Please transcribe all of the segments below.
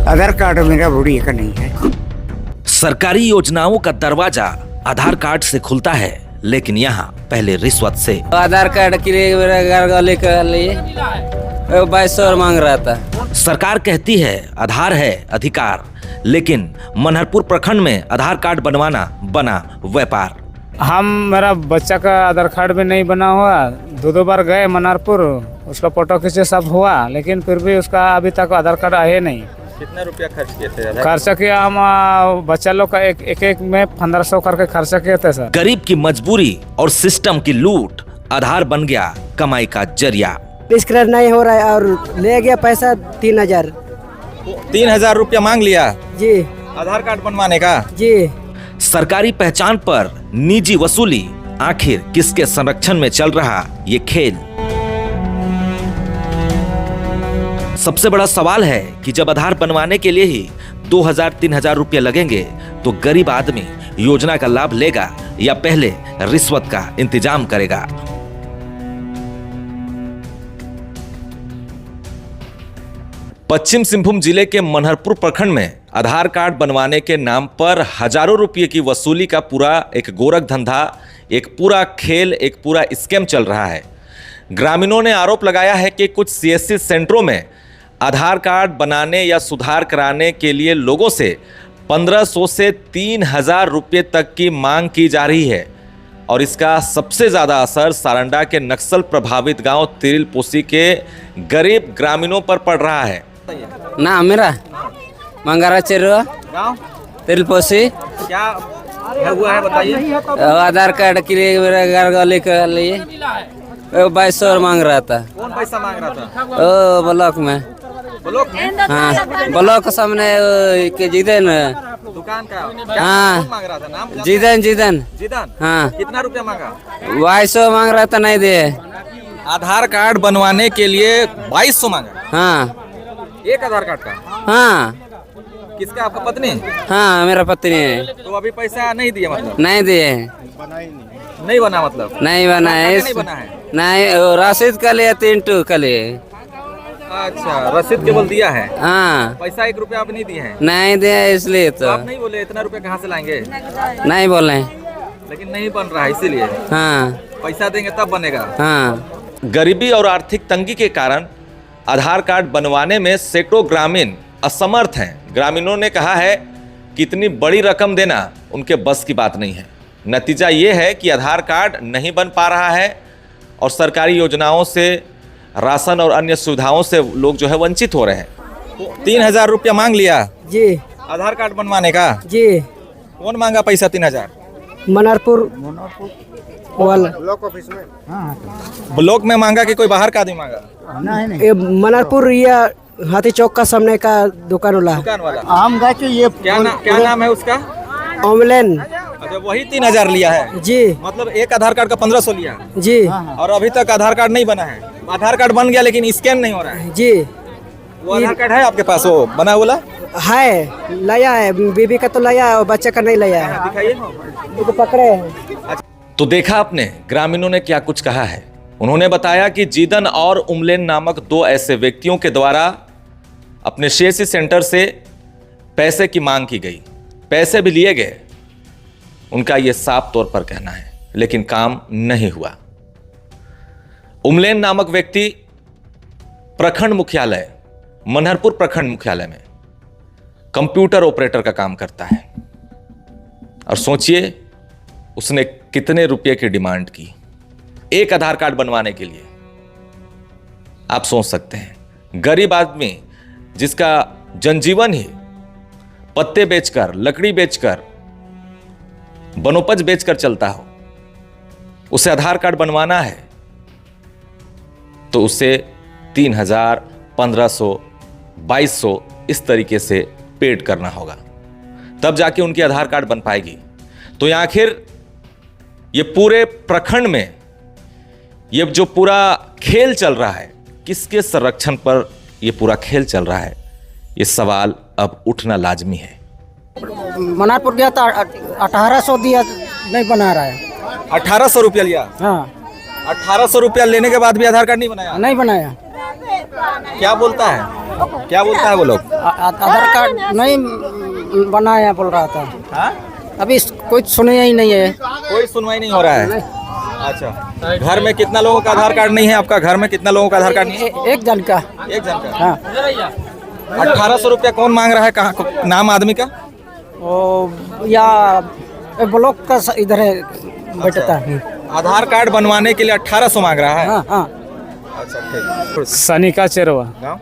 आधार card मेरा बुढ़िया का नहीं है। सरकारी योजनाओं का दरवाजा आधार कार्ड से खुलता है, लेकिन यहाँ पहले रिश्वत से। आधार कार्ड के लिए मेरा घर लेकर लिए 2200 मांग रहा था। सरकार कहती है आधार है अधिकार, लेकिन मनहरपुर प्रखंड में आधार कार्ड बनवाना बना व्यापार। मेरा बच्चा का आधार कार्ड भी नहीं बना हुआ, दो बार गए मनहरपुर, उसका फोटो खींचे सब हुआ, लेकिन फिर भी उसका अभी तक आधार कार्ड आए नहीं। कितना रुपया खर्च किए थे? खर्चा किया हम बच्चा लोग का एक में 1500 करके खर्चा किए थे सर। गरीब की मजबूरी और सिस्टम की लूट, आधार बन गया कमाई का जरिया। स्क्रैच नहीं हो रहा है और ले गया पैसा 3000। 3000 रुपया मांग लिया जी आधार कार्ड बनवाने का। जी सरकारी पहचान पर निजी वसूली, आखिर किसके संरक्षण में चल रहा ये खेल? सबसे बड़ा सवाल है कि जब आधार बनवाने के लिए ही 2000-3000 रुपये लगेंगे, तो गरीब आदमी योजना का लाभ लेगा या पहले रिश्वत का इंतजाम करेगा? पश्चिम सिंहभूम जिले के मनहरपुर प्रखंड में आधार कार्ड बनवाने के नाम पर हजारों रुपये की वसूली का पूरा एक गोरख धंधा, एक पूरा खेल, एक पूरा स्कैम चल रहा है। ग्रामीणों ने आरोप लगाया है कि कुछ सीएससी सेंटरों में आधार कार्ड बनाने या सुधार कराने के लिए लोगों से 1500 से 3000 रुपये तक की मांग की जा रही है, और इसका सबसे ज़्यादा असर सारंडा के नक्सल प्रभावित गांव तिरिलपोसी के गरीब ग्रामीणों पर पड़ रहा है। ना मेरा मंगारा चेरुआ गाँव तिरिलपोसी। क्या हुआ है बताइए। आधार कार्ड के लिए मेरा घर लेकर लिए 2200 मांग रहा था। कौन पैसा मांग रहा था? ओ ब्लॉक में। ब्लॉक में? हाँ ब्लॉक के सामने के जिदन दुकान का। हाँ कौन मांग रहा था? नाम जिदन। जिदन। हाँ कितना रुपया मांगा? 2200 मांग रहा था, नहीं दिए। आधार कार्ड बनवाने के लिए 2200 मांगा। हाँ एक आधार कार्ड का? हाँ। किसका? आपका पत्नी? हाँ मेरा पत्नी है। तो अभी पैसा नहीं दिया मतलब? नहीं दिए। नहीं बना मतलब? नहीं बना है। नहीं बना है? नहीं, रसीद का लिए 3 का लिए। अच्छा, रसीद केवल दिया है? हाँ। पैसा 1 रुपया आप नहीं दिए हैं? नहीं दिया इसलिए तो आप नहीं बोले इतना रुपया कहाँ से लाएंगे? नहीं बोले, लेकिन नहीं बन रहा है इसीलिए। हाँ पैसा देंगे तब बनेगा। हाँ। गरीबी और आर्थिक तंगी के कारण आधार कार्ड बनवाने में सैकड़ों ग्रामीण असमर्थ हैं। ग्रामीणों ने कहा है कि इतनी बड़ी रकम देना उनके बस की बात नहीं है। नतीजा ये है कि आधार कार्ड नहीं बन पा रहा है और सरकारी योजनाओं से, राशन और अन्य सुविधाओं से लोग जो है वंचित हो रहे हैं। 3000 रुपया मांग लिया जी आधार कार्ड बनवाने का। जी कौन मांगा पैसा? 3000 मनहरपुर वाला ब्लॉक में मांगा कि कोई बाहर का आदमी मांगा? ये मनहरपुर या हाथी चौक का सामने का दुकान वाला। दुकान वाला। हम गए थे ये क्या नाम है उसका? ऑमलेन। अच्छा, वही 3000 लिया है जी। मतलब एक आधार कार्ड का 1500 लिया जी। और अभी तक आधार कार्ड नहीं बना है। आधार कार्ड बन गया लेकिन स्कैन नहीं हो रहा है। जी वो आधार कार्ड है आपके पास? वो बना बोला है, लाया है, बीबी का तो लाया है और बच्चे का नहीं लाया है। दिखाइए। तो पकड़े हैं। तो देखा आपने ग्रामीणों ने क्या कुछ कहा है। उन्होंने बताया कि जीदन और उमलेन नामक 2 ऐसे व्यक्तियों के द्वारा अपने सीएससी सेंटर से पैसे की मांग की गई, पैसे भी लिए गए, उनका यह साफ तौर पर कहना है, लेकिन काम नहीं हुआ। उमलेन नामक व्यक्ति प्रखंड मुख्यालय, मनहरपुर प्रखंड मुख्यालय में कंप्यूटर ऑपरेटर का काम करता है, और सोचिए उसने कितने रुपए की डिमांड की एक आधार कार्ड बनवाने के लिए। आप सोच सकते हैं, गरीब आदमी जिसका जनजीवन ही पत्ते बेचकर, लकड़ी बेचकर, वनोपज बेचकर चलता हो, उसे आधार कार्ड बनवाना है तो उसे 3000, 1500, 2200 इस तरीके से पेड करना होगा, तब जाके उनकी आधार कार्ड बन पाएगी। तो आखिर ये पूरे प्रखंड में ये जो पूरा खेल चल रहा है, किसके संरक्षण पर ये पूरा खेल चल रहा है, ये सवाल अब उठना लाजमी है। मनहरपुर गया था, 1800 दिया, नहीं बना रहा है। 1800 रुपया लिया? हाँ। 1800 रुपया लेने के बाद भी आधार कार्ड नहीं बनाया? नहीं बनाया। क्या बोलता है? क्या बोलता है वो लोग? आधार कार्ड नहीं बनाया बोल रहा था। हाँ? अभी कोई सुने ही नहीं है। कोई सुनवाई नहीं हो रहा है। अच्छा, घर में कितना लोगों का आधार कार्ड नहीं है? आपका घर में कितना लोगों का आधार कार्ड नहीं है? एक जन का। एक जन का। हाँ। 1800 रुपया कौन मांग रहा है? कहाँ नाम आदमी का? ओ या ब्लॉक का इधर है बैठता है। आधार कार्ड बनवाने के लिए 1800 मांग रहा है। हाँ हाँ। अच्छा, ठीक। सनिका चेरवा, गाँव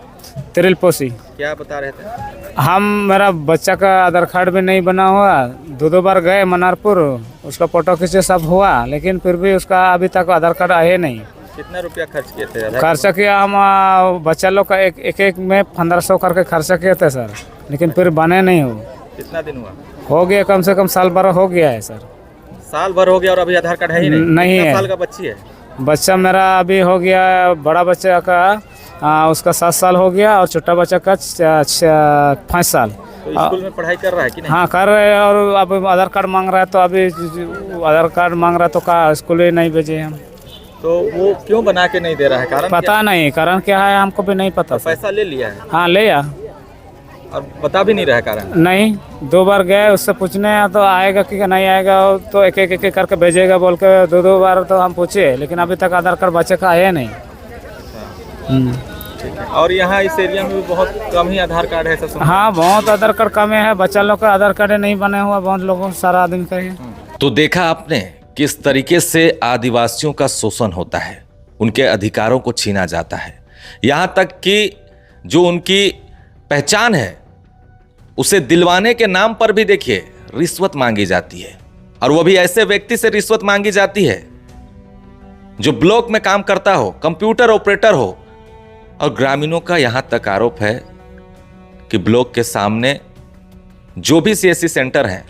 तिरिलपोसी। क्या बता रहे थे? मेरा बच्चा का आधार कार्ड भी नहीं बना हुआ, दो बार गए मनारपुर, उसका फोटो खींचे सब हुआ, लेकिन फिर भी उसका अभी तक आधार कार्ड आए नहीं। कितना रुपया खर्च किए थे? खर्चा किया हम बच्चा लोग का एक में 1500 करके खर्चा किए थे सर, लेकिन फिर बने नहीं हो। कितना दिन हुआ? हो गया कम से कम साल भर हो गया है सर। साल भर हो गया और अभी आधार कार्ड है ही नहीं? नहीं कितना है। साल का बच्ची है? बच्चा मेरा अभी हो गया, बड़ा बच्चा का उसका 7 साल हो गया और छोटा बच्चा का 5 साल। तो स्कूल में पढ़ाई कर रहा है कि नहीं? हाँ कर रहे हैं, और अब आधार कार्ड मांग रहा है, तो अभी आधार कार्ड मांग रहा है तो का स्कूल ही नहीं भेजे हम। तो वो क्यों बना के नहीं दे रहा है? कारण पता नहीं कारण क्या है, हमको भी नहीं पता सर। पैसा ले लिया है हाँ ले आ और बता भी नहीं रहा है कारण? नहीं, 2 बार गए उससे पूछने, तो आएगा कि नहीं आएगा, तो एक एक करके भेजेगा बोल के 2 बार तो हम पूछे, लेकिन अभी तक आधार कार्ड बच्चे का आया नहीं। ठीक है। और यहाँ इस एरिया में भी बहुत कम ही आधार कार्ड है ऐसा सुना? हाँ बहुत आधार कार्ड कम है, बच्चा लोग का आधार कार्ड नहीं बने हुआ, बहुत लोगों सारा आदमी का है। तो देखा आपने किस तरीके से आदिवासियों का शोषण होता है, उनके अधिकारों को छीना जाता है, यहाँ तक कि जो उनकी पहचान है उसे दिलवाने के नाम पर भी देखिए रिश्वत मांगी जाती है, और वो भी ऐसे व्यक्ति से रिश्वत मांगी जाती है जो ब्लॉक में काम करता हो, कंप्यूटर ऑपरेटर हो। और ग्रामीणों का यहां तक आरोप है कि ब्लॉक के सामने जो भी सीएससी सेंटर हैं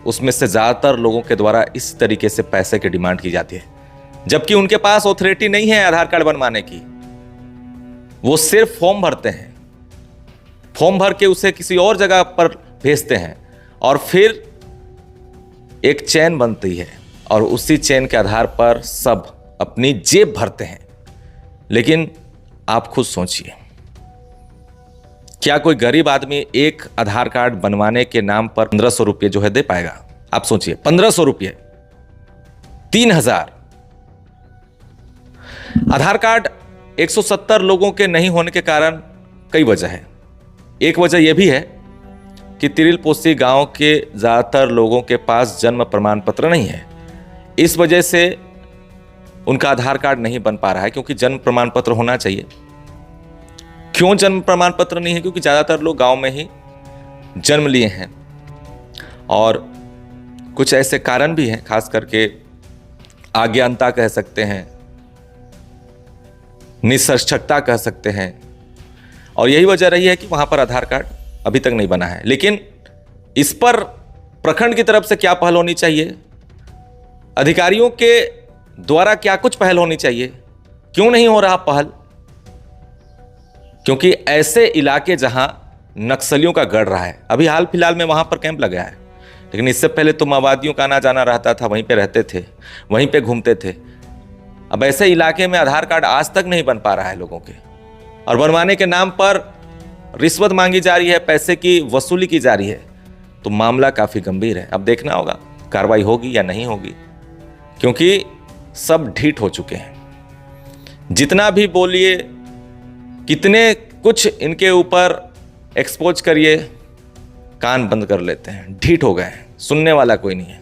उसमें से ज्यादातर लोगों के द्वारा इस तरीके से पैसे की डिमांड की जाती है, जबकि उनके पास ऑथोरिटी नहीं है आधार कार्ड बनवाने की। वो सिर्फ फॉर्म भरते हैं, फॉर्म भर के उसे किसी और जगह पर भेजते हैं और फिर एक चेन बनती है और उसी चेन के आधार पर सब अपनी जेब भरते हैं। लेकिन आप खुद सोचिए, क्या कोई गरीब आदमी एक आधार कार्ड बनवाने के नाम पर 1500 रुपये जो है दे पाएगा? आप सोचिए, 1500 रुपये, 3000। आधार कार्ड 170 लोगों के नहीं होने के कारण कई वजह है। एक वजह यह भी है कि तिरिलपोसी गांव के ज्यादातर लोगों के पास जन्म प्रमाण पत्र नहीं है, इस वजह से उनका आधार कार्ड नहीं बन पा रहा है, क्योंकि जन्म प्रमाण पत्र होना चाहिए। क्यों जन्म प्रमाण पत्र नहीं है? क्योंकि ज्यादातर लोग गांव में ही जन्म लिए हैं, और कुछ ऐसे कारण भी हैं, खास करके अज्ञानता कह सकते हैं, निष्पक्षता कह सकते हैं, और यही वजह रही है कि वहां पर आधार कार्ड अभी तक नहीं बना है। लेकिन इस पर प्रखंड की तरफ से क्या पहल होनी चाहिए, अधिकारियों के द्वारा क्या कुछ पहल होनी चाहिए, क्यों नहीं हो रहा पहल? क्योंकि ऐसे इलाके जहां नक्सलियों का गढ़ रहा है, अभी हाल फिलहाल में वहां पर कैंप लगा है, लेकिन इससे पहले तो माओवादियों का आना जाना रहता था, वहीं पे रहते थे, वहीं पे घूमते थे। अब ऐसे इलाके में आधार कार्ड आज तक नहीं बन पा रहा है लोगों के, और बनवाने के नाम पर रिश्वत मांगी जा रही है, पैसे की वसूली की जा रही है, तो मामला काफी गंभीर है। अब देखना होगा कार्रवाई होगी या नहीं होगी, क्योंकि सब ढीठ हो चुके हैं। जितना भी बोलिए, कितने कुछ इनके ऊपर एक्सपोज करिए, कान बंद कर लेते हैं, ढीठ हो गए हैं, सुनने वाला कोई नहीं है।